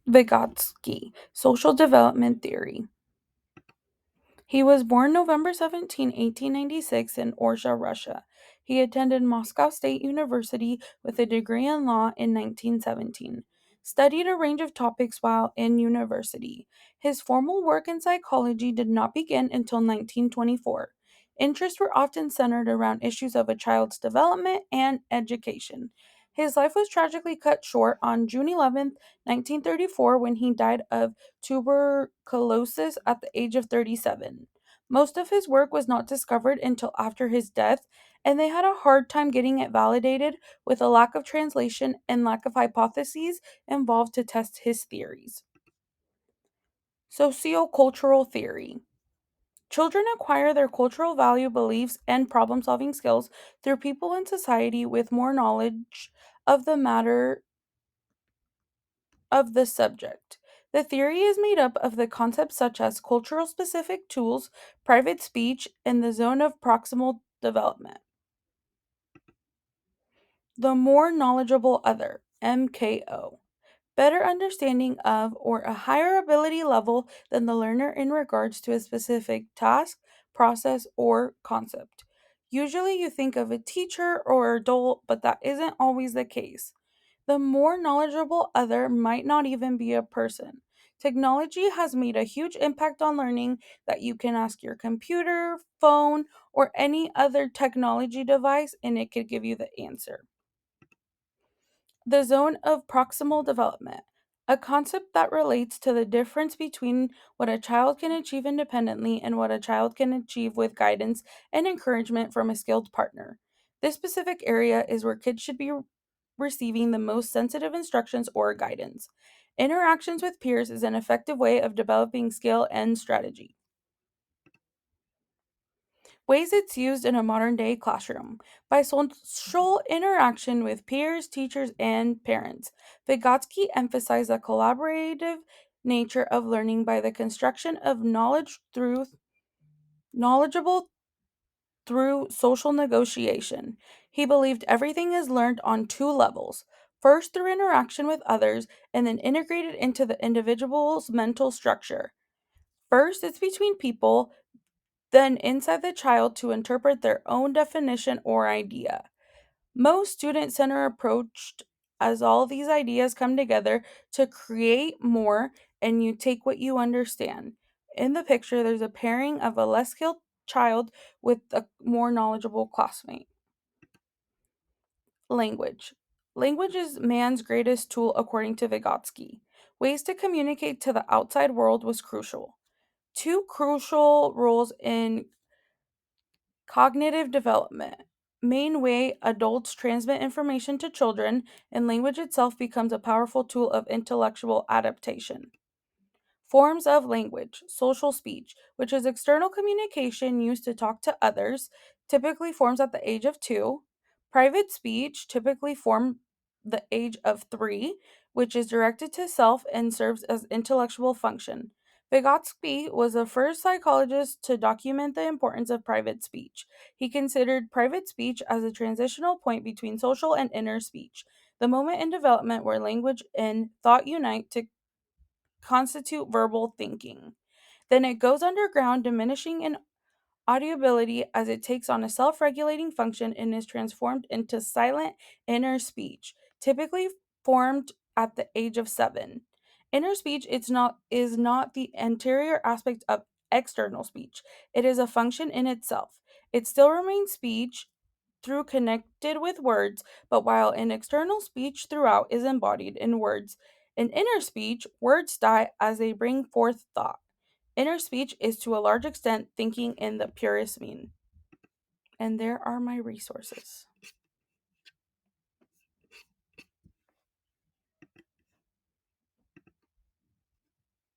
Vygotsky, Social Development Theory. He was born November 17, 1896, in Orsha, Russia. He attended Moscow State University with a degree in law in 1917. Studied a range of topics while in university. His formal work in psychology did not begin until 1924. Interests were often centered around issues of a child's development and education. His life was tragically cut short on June 11th, 1934, when he died of tuberculosis at the age of 37. Most of his work was not discovered until after his death, and they had a hard time getting it validated with a lack of translation and lack of hypotheses involved to test his theories. Sociocultural theory. Children acquire their cultural value, beliefs, and problem solving skills through people in society with more knowledge of the matter of the subject. The theory is made up of the concepts such as cultural specific tools, private speech, and the zone of proximal development. The more knowledgeable other, MKO. Better understanding of or a higher ability level than the learner in regards to a specific task, process, or concept. Usually you think of a teacher or adult, but that isn't always the case. The more knowledgeable other might not even be a person. Technology has made a huge impact on learning that you can ask your computer, phone, or any other technology device and it could give you the answer. The zone of proximal development, a concept that relates to the difference between what a child can achieve independently and what a child can achieve with guidance and encouragement from a skilled partner. This specific area is where kids should be receiving the most sensitive instructions or guidance. Interactions with peers is an effective way of developing skill and strategy. Ways it's used in a modern day classroom by social interaction with peers, teachers, and parents. Vygotsky emphasized the collaborative nature of learning by the construction of knowledgeable through social negotiation. He believed everything is learned on two levels. First, through interaction with others, and then integrated into the individual's mental structure. First, it's between people, then inside the child to interpret their own definition or idea. Most student centered approached as all these ideas come together to create more, and you take what you understand. In the picture, there's a pairing of a less skilled child with a more knowledgeable classmate. Language. Language is man's greatest tool, according to Vygotsky. Ways to communicate to the outside world was crucial. Two crucial roles in cognitive development. Main way adults transmit information to children, and language itself becomes a powerful tool of intellectual adaptation. Forms of language. Social speech, which is external communication used to talk to others, typically forms at the age of 2. Private speech, typically form the age of 3, which is directed to self and serves as intellectual function. Vygotsky was the first psychologist to document the importance of private speech. He considered private speech as a transitional point between social and inner speech, the moment in development where language and thought unite to constitute verbal thinking. Then it goes underground, diminishing in audibility as it takes on a self regulating function and is transformed into silent inner speech, typically formed at the age of 7. Inner speech is not the anterior aspect of external speech. It is a function in itself. It still remains speech through connected with words, but while in external speech throughout is embodied in words, in inner speech, words die as they bring forth thought. Inner speech is to a large extent thinking in the purest mean. And there are my resources.